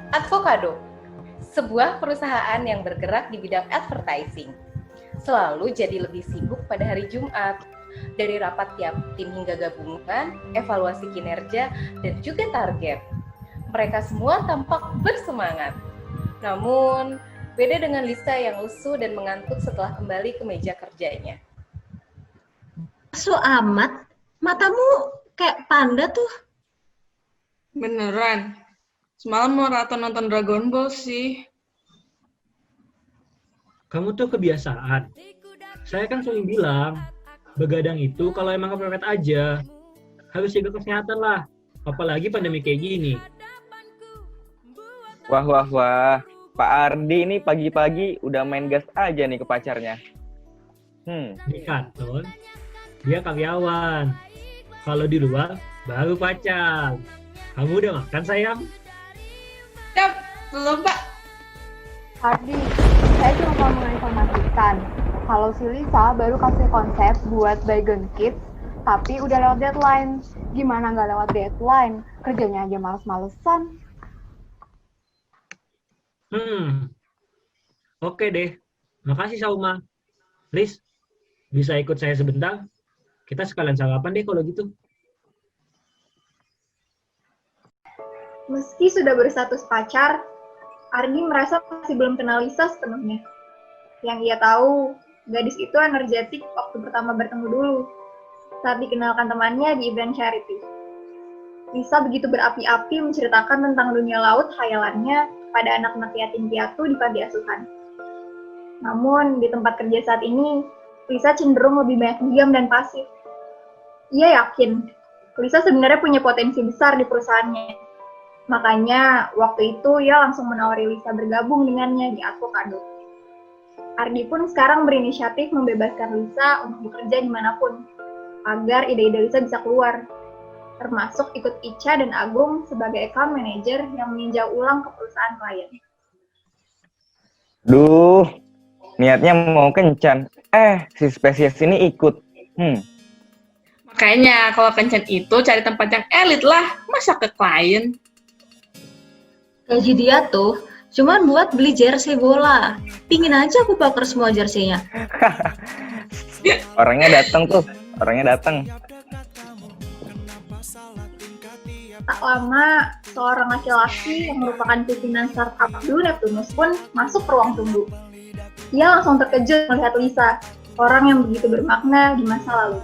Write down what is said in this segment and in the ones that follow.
Advocado, sebuah perusahaan yang bergerak di bidang advertising. Selalu jadi lebih sibuk pada hari Jumat. Dari rapat tiap tim hingga gabungan, evaluasi kinerja, dan juga target. Mereka semua tampak bersemangat. Namun, beda dengan Lisa yang lesu dan mengantuk setelah kembali ke meja kerjanya. So amat, matamu kayak panda tuh. Beneran. Semalam maraton nonton Dragon Ball sih. Kamu tuh kebiasaan. Saya kan sering bilang, begadang itu kalau emang kepepet aja. Harus jaga kesehatan lah. Apalagi pandemi kayak gini. Wah. Pak Ardi ini pagi-pagi udah main gas aja nih ke pacarnya. Di kantor, dia karyawan. Kalau di luar, baru pacar. Kamu udah makan, sayang? Siap, belum Pak. Ardi, saya cuma mau menginformasikan kalau si Lisa baru kasih konsep buat Baygon Kids, tapi udah lewat deadline. Gimana nggak lewat deadline? Kerjanya aja males-malesan. Oke deh. Makasih, Sauma. Liz, bisa ikut saya sebentar? Kita sekalian sarapan deh kalau gitu. Meski sudah berstatus pacar, Ardi merasa masih belum kenal Lisa sepenuhnya. Yang ia tahu, gadis itu energetik waktu pertama bertemu dulu, saat dikenalkan temannya di event charity. Lisa begitu berapi-api menceritakan tentang dunia laut khayalannya pada anak-anak yatim piatu di panti asuhan. Namun, di tempat kerja saat ini, Lisa cenderung lebih banyak diam dan pasif. Ia yakin, Lisa sebenarnya punya potensi besar di perusahaannya. Makanya, waktu itu ia langsung menawari Lisa bergabung dengannya di Advocado. Ardi pun sekarang berinisiatif membebaskan Lisa untuk bekerja dimanapun, agar ide-ide Lisa bisa keluar. Termasuk ikut Ica dan Agung sebagai account manager yang meninjau ulang ke perusahaan klien. Duh, niatnya mau kencan. Si spesies ini ikut. Makanya kalau kencan itu cari tempat yang elit lah, masa ke klien? Gaji dia tuh cuman buat beli jersey bola. Pingin aja aku bakar semua jersey-nya. Orangnya datang. Tak lama, seorang laki-laki yang merupakan pimpinan startup Blue Neptunus pun masuk ke ruang tunggu. Ia langsung terkejut melihat Lisa, orang yang begitu bermakna di masa lalu.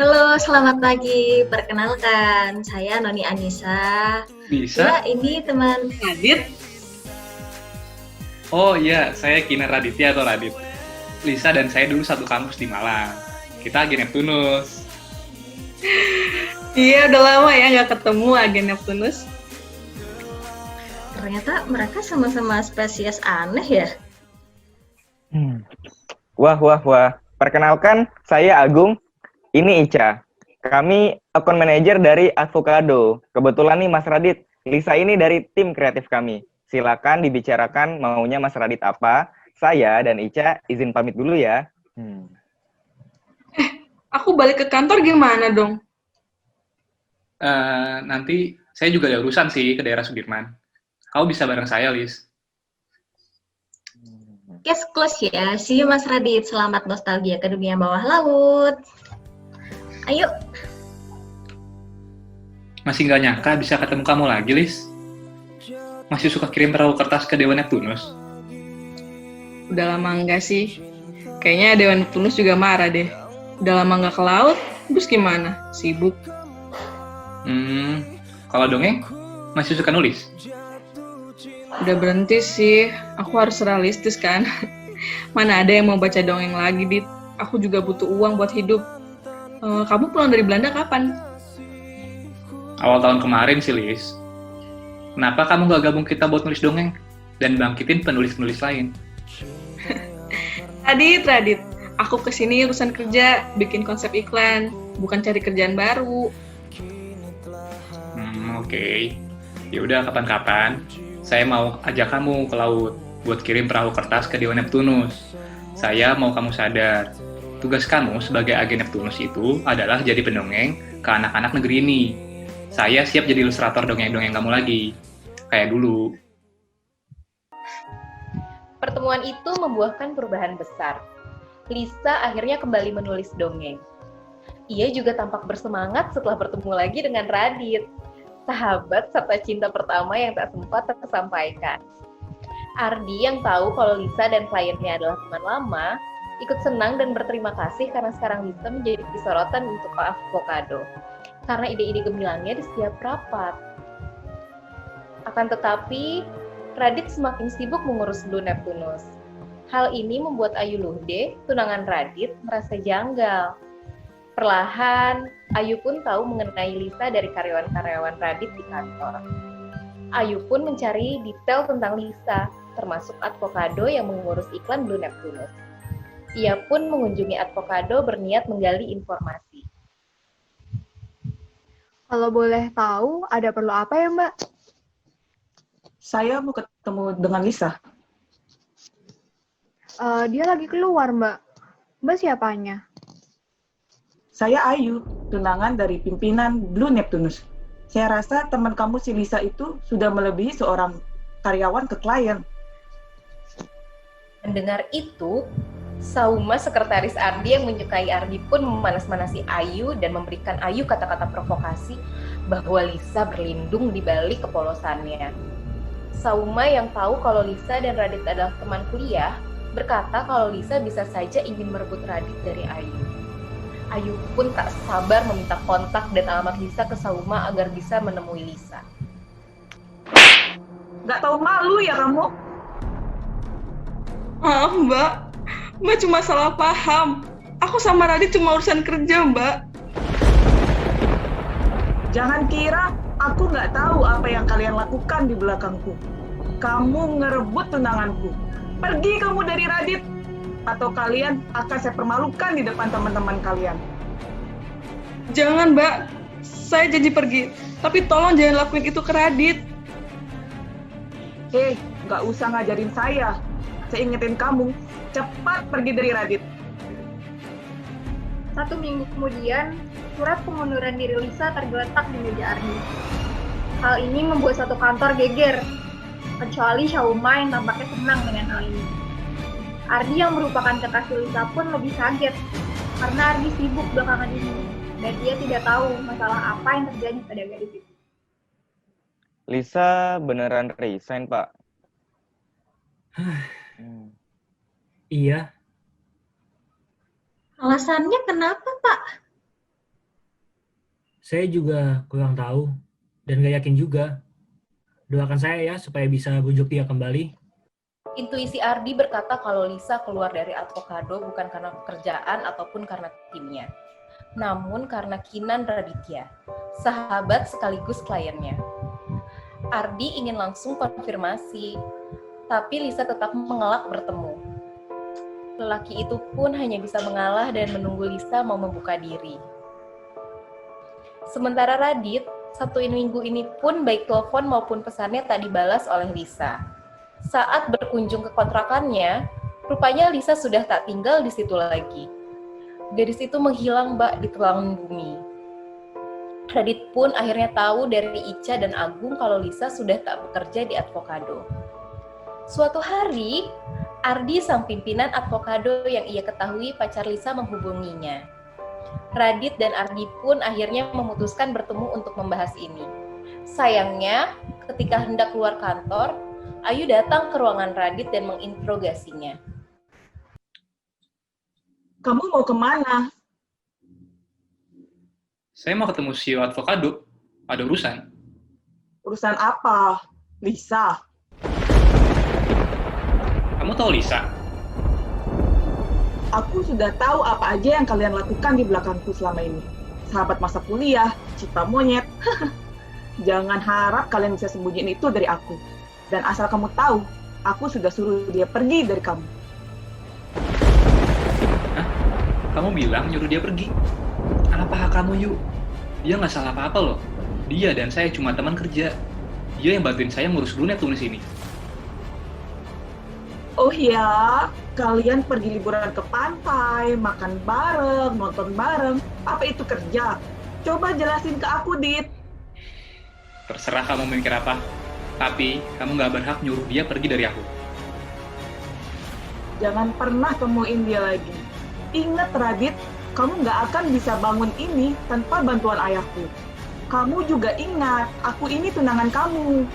Halo, selamat pagi. Perkenalkan, saya Noni Anissa. Bisa? Ya, ini teman Radit? Oh iya, saya Kinar Raditya atau Radit. Lisa dan saya dulu satu kampus di Malang. Kita agen Neptunus. Iya, udah lama ya nggak ketemu agen Neptunus. Ternyata mereka sama-sama spesies aneh ya. Wah. Perkenalkan, saya Agung. Ini Ica. Kami account manager dari Advocado. Kebetulan nih Mas Radit, Lisa ini dari tim kreatif kami. Silakan dibicarakan maunya Mas Radit apa. Saya dan Ica izin pamit dulu ya. Aku balik ke kantor gimana dong? Nanti saya juga ada urusan sih ke daerah Sudirman. Kau bisa bareng saya, Liz. Case close ya. See you Mas Radit. Selamat nostalgia ke dunia bawah laut. Ayo. Masih nggak nyangka bisa ketemu kamu lagi, Liz. Masih suka kirim perahu kertas ke Dewan Neptunus? Udah lama enggak sih. Kayaknya Dewan Neptunus juga marah deh. Udah lama nggak ke laut, terus gimana? Sibuk? Kalau dongeng, masih suka nulis? Udah berhenti sih. Aku harus realistis kan. Mana ada yang mau baca dongeng lagi, Dit. Aku juga butuh uang buat hidup. Kamu pulang dari Belanda kapan? Awal tahun kemarin sih, Liz. Kenapa kamu nggak gabung kita buat nulis dongeng? Dan bangkitin penulis-penulis lain? Radit. Aku kesini urusan kerja, bikin konsep iklan. Bukan cari kerjaan baru. Oke. Yaudah, kapan-kapan saya mau ajak kamu ke laut buat kirim perahu kertas ke Dewan Neptunus. Saya mau kamu sadar, tugas kamu sebagai agen Neptunus itu adalah jadi pendongeng ke anak-anak negeri ini. Saya siap jadi ilustrator dongeng-dongeng kamu lagi. kayak dulu. Pertemuan itu membuahkan perubahan besar. Lisa akhirnya kembali menulis dongeng. Ia juga tampak bersemangat setelah bertemu lagi dengan Radit, sahabat serta cinta pertama yang tak sempat tersampaikan. Ardi yang tahu kalau Lisa dan kliennya adalah teman lama, ikut senang dan berterima kasih karena sekarang Lisa menjadi sorotan untuk Avocado, karena ide-ide gemilangnya di setiap rapat. Akan tetapi, Radit semakin sibuk mengurus Blue Neptunus. Hal ini membuat Ayu Luhde, tunangan Radit, merasa janggal. Perlahan, Ayu pun tahu mengenai Lisa dari karyawan-karyawan Radit di kantor. Ayu pun mencari detail tentang Lisa, termasuk Avocado yang mengurus iklan Blue Neptunus. Ia pun mengunjungi Avocado berniat menggali informasi. Kalau boleh tahu, ada perlu apa ya, Mbak? Saya mau ketemu dengan Lisa. Dia lagi keluar, Mbak. Mbak siapanya? Saya Ayu, tunangan dari pimpinan Blue Neptunus. Saya rasa teman kamu si Lisa itu sudah melebihi seorang karyawan ke klien. Mendengar itu, Sauma, sekretaris Ardi yang menyukai Ardi pun memanas-manasi Ayu dan memberikan Ayu kata-kata provokasi bahwa Lisa berlindung di balik kepolosannya. Sauma yang tahu kalau Lisa dan Radit adalah teman kuliah, berkata kalau Lisa bisa saja ingin merebut Radit dari Ayu. Ayu pun tak sabar meminta kontak dan alamat Lisa ke Sauma agar bisa menemui Lisa. Nggak tahu malu ya kamu? Maaf, Mbak. Mbak cuma salah paham. Aku sama Radit cuma urusan kerja, Mbak. Jangan kira aku nggak tahu apa yang kalian lakukan di belakangku. Kamu ngerebut tunanganku. Pergi kamu dari Radit, atau kalian akan saya permalukan di depan teman-teman kalian. Jangan, Mbak. Saya janji pergi. Tapi tolong jangan lakuin itu ke Radit. Hei, nggak usah ngajarin saya. Saya ingetin kamu, cepat pergi dari Radit. 1 minggu kemudian, surat pengunduran diri Lisa tergeletak di meja Ardi. Hal ini membuat satu kantor geger, kecuali Sauma yang tampaknya senang dengan hal ini. Ardi yang merupakan kekasih Lisa pun lebih kaget, karena Ardi sibuk belakangan ini, dan dia tidak tahu masalah apa yang terjadi pada gadis itu. Lisa beneran resign, Pak? Iya, Alasannya kenapa, Pak? saya juga kurang tahu, dan gak yakin juga. Doakan saya ya, supaya bisa bujuk dia kembali. Intuisi Ardi berkata kalau Lisa keluar dari Avocado bukan karena pekerjaan ataupun karena timnya, namun karena Kinan Raditya, sahabat sekaligus kliennya. Ardi ingin langsung konfirmasi, tapi Lisa tetap mengelak bertemu. Lelaki itu pun hanya bisa mengalah dan menunggu Lisa mau membuka diri. Sementara Radit, 1 minggu ini pun baik telepon maupun pesannya tak dibalas oleh Lisa. Saat berkunjung ke kontrakannya, rupanya Lisa sudah tak tinggal di situ lagi. Gadis itu menghilang bak di telangan bumi. Radit pun akhirnya tahu dari Ica dan Agung kalau Lisa sudah tak bekerja di Avocado. Suatu hari, Ardi sang pimpinan Avocado yang ia ketahui pacar Lisa menghubunginya. Radit dan Ardi pun akhirnya memutuskan bertemu untuk membahas ini. Sayangnya, ketika hendak keluar kantor, Ayu datang ke ruangan Radit dan menginterogasinya. Kamu mau kemana? Saya mau ketemu CEO Avocado. Ada urusan. Urusan apa? Lisa. Kamu tahu Lisa? Aku sudah tahu apa aja yang kalian lakukan di belakangku selama ini. Sahabat masa kuliah, cipta monyet. Jangan harap kalian bisa sembunyiin itu dari aku. Dan asal kamu tahu, aku sudah suruh dia pergi dari kamu. Hah? Kamu bilang nyuruh dia pergi? Apa hak kamu, Yu? Dia nggak salah apa-apa loh. Dia dan saya cuma teman kerja. Dia yang bantuin saya ngurus Blue Neptunus ini. Oh ya, kalian pergi liburan ke pantai, makan bareng, nonton bareng. Apa itu kerja? Coba jelasin ke aku, Dit. Terserah kamu mikir apa. Tapi kamu nggak berhak nyuruh dia pergi dari aku. Jangan pernah temuin dia lagi. Ingat Radit, kamu nggak akan bisa bangun ini tanpa bantuan ayahku. Kamu juga ingat, aku ini tunangan kamu.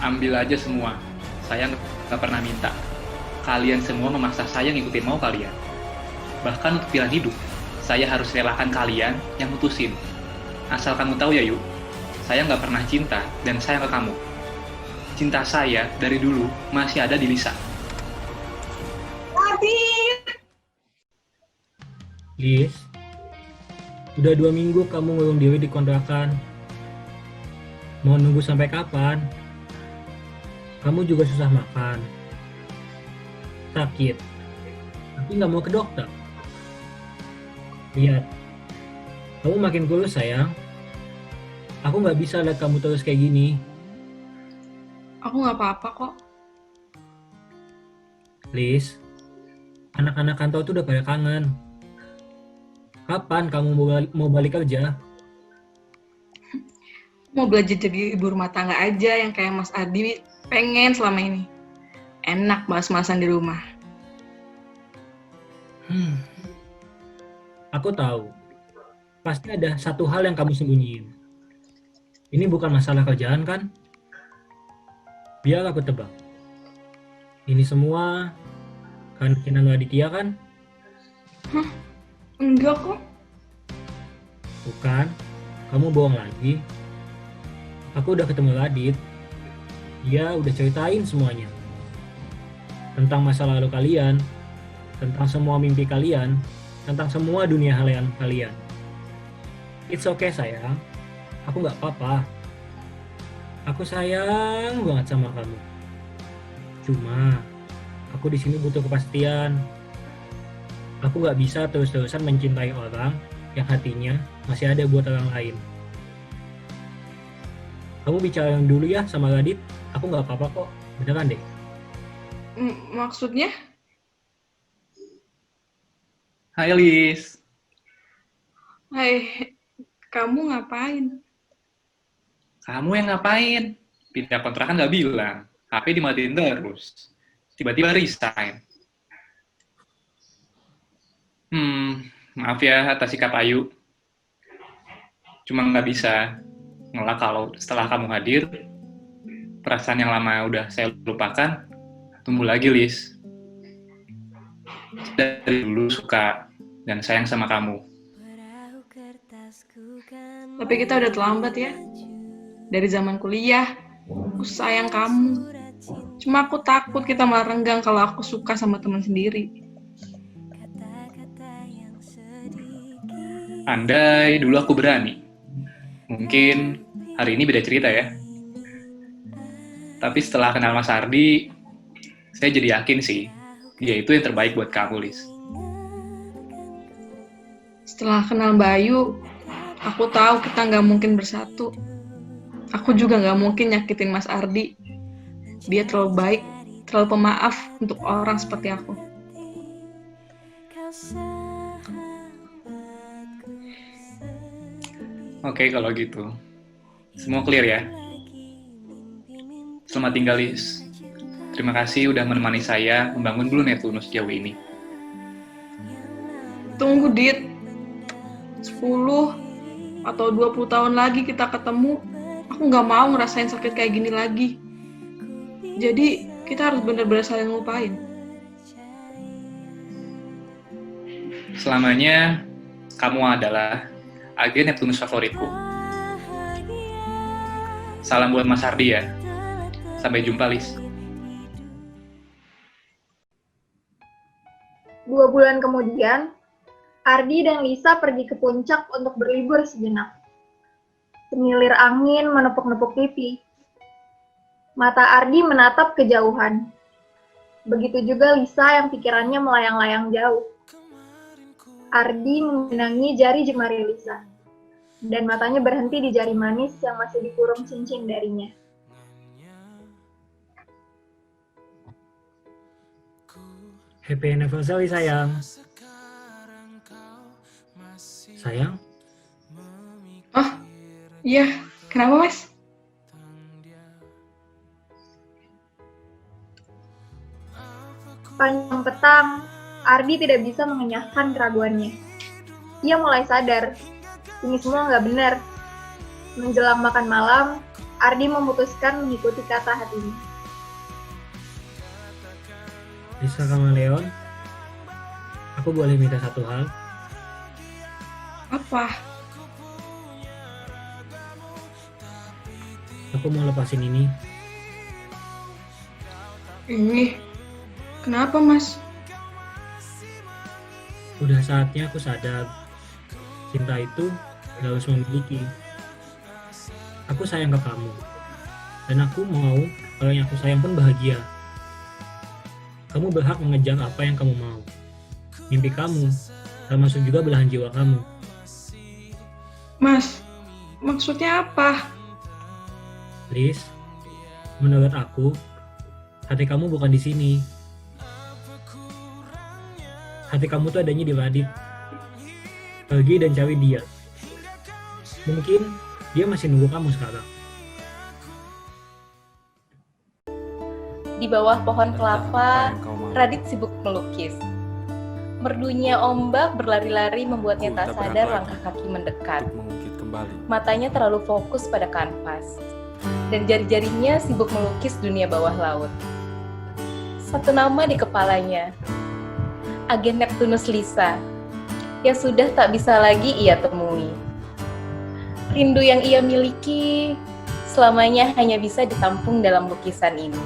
Ambil aja semua. Saya nggak pernah minta. Kalian semua memaksa saya ngikutin mau kalian. Bahkan untuk pilihan hidup, saya harus relakan kalian yang mutusin. Asal kamu tahu ya Yu, saya nggak pernah cinta dan sayang ke kamu. Cinta saya dari dulu masih ada di Lisa. Radit! Lis, udah 2 minggu kamu ngurung diri di kontrakan. Mau nunggu sampai kapan? Kamu juga susah makan. Sakit. Tapi nggak mau ke dokter. Lihat, kamu makin kurus sayang. Aku nggak bisa lihat kamu terus kayak gini. Aku nggak apa-apa kok. Lis, anak-anak kantor tuh udah pada kangen. Kapan kamu mau balik kerja? Mau belajar jadi ibu rumah tangga aja yang kayak Mas Adi pengen selama ini. Enak mas-masan di rumah. Aku tahu. Pasti ada satu hal yang kamu sembunyiin. Ini bukan masalah kerjaan kan? Biar aku tebak. Ini semua kan Kinan Raditya kan? Enggak kok. Bukan. Kamu bohong lagi. Aku udah ketemu Radit. Dia udah ceritain semuanya. Tentang masa lalu kalian, tentang semua mimpi kalian, tentang semua dunia halayan kalian. It's okay sayang, aku nggak apa-apa. Aku sayang banget sama kamu. Cuma, aku di sini butuh kepastian. Aku nggak bisa terus-terusan mencintai orang yang hatinya masih ada buat orang lain. Kamu bicara yang dulu ya sama Radit, aku nggak apa-apa kok, beneran deh. Maksudnya? Hai Lis. Hai, kamu ngapain? Kamu yang ngapain? Pindah kontrakan nggak bilang. HP dimatiin terus. Tiba-tiba resign. Maaf ya atas sikap Ayu. Cuma nggak bisa ngelak kalau setelah kamu hadir, perasaan yang lama udah saya lupakan, tumbuh lagi Lis. Dari dulu suka dan sayang sama kamu. Tapi kita udah terlambat ya. Dari zaman kuliah, aku sayang kamu. Cuma aku takut kita malah renggang kalau aku suka sama teman sendiri. Andai dulu aku berani. Mungkin hari ini beda cerita ya. Tapi setelah kenal Mas Ardi, saya jadi yakin sih, dia itu yang terbaik buat kamu, Lis. Setelah kenal Mbak Ayu, aku tahu kita nggak mungkin bersatu. Aku juga nggak mungkin nyakitin Mas Ardi. Dia terlalu baik, terlalu pemaaf untuk orang seperti aku. Oke, kalau gitu. Semua clear ya? Selamat tinggal, Lis. Terima kasih udah menemani saya membangun Blue Neptunus jauh ini. Tunggu, Dit. 10 atau 20 tahun lagi kita ketemu, aku nggak mau ngerasain sakit kayak gini lagi. Jadi, kita harus benar-benar saling lupain. Selamanya, kamu adalah agen Neptunus favoritku. Salam buat Mas Ardi ya. Sampai jumpa, Lis. 2 bulan kemudian, Ardi dan Lisa pergi ke puncak untuk berlibur sejenak. Semilir angin menepuk-nepuk pipi. Mata Ardi menatap kejauhan. Begitu juga Lisa yang pikirannya melayang-layang jauh. Ardi menggenangi jari jemari Lisa, dan matanya berhenti di jari manis yang masih dikurung cincin darinya. Happy anniversary sayang. Sayang, Oh, iya. Kenapa, Mas? Panjang petang, Ardi tidak bisa mengenyahkan keraguannya. Ia mulai sadar, ini semua nggak benar. Menjelang makan malam, Ardi memutuskan mengikuti kata hatinya. Lisa Kamaleon, aku boleh minta satu hal? Apa? Aku mau lepasin ini. Ini? Kenapa, Mas? Udah saatnya aku sadar, cinta itu gak harus memiliki. Aku sayang ke kamu, dan aku mau kalau yang aku sayang pun bahagia. Kamu berhak mengejar apa yang kamu mau. Mimpi kamu, termasuk juga belahan jiwa kamu. Mas, maksudnya apa? Liz, menurut aku, hati kamu bukan di sini. Hati kamu tuh adanya di Radit. Pergi dan cari dia. Mungkin dia masih nunggu kamu sekarang. Di bawah pohon kelapa, Radit sibuk melukis. Merdunya ombak berlari-lari membuatnya tak sadar langkah kaki mendekat. Matanya terlalu fokus pada kanvas, dan jari-jarinya sibuk melukis dunia bawah laut. Satu nama di kepalanya, agen Neptunus Lisa, yang sudah tak bisa lagi ia temui. Rindu yang ia miliki selamanya hanya bisa ditampung dalam lukisan ini.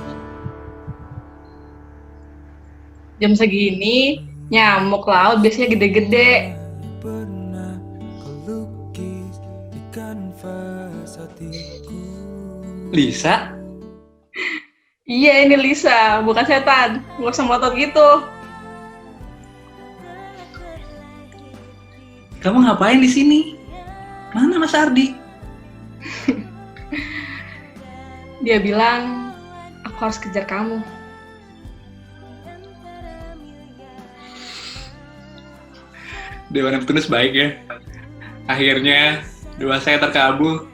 Jam segini, nyamuk laut biasanya gede-gede. Lisa? Iya, ini Lisa, bukan setan. Gak usah ngotot gitu. Kamu ngapain di sini? Mana Mas Ardi? Dia bilang, aku harus kejar kamu. Dewa Neptunus baik ya. Akhirnya doa saya terkabul.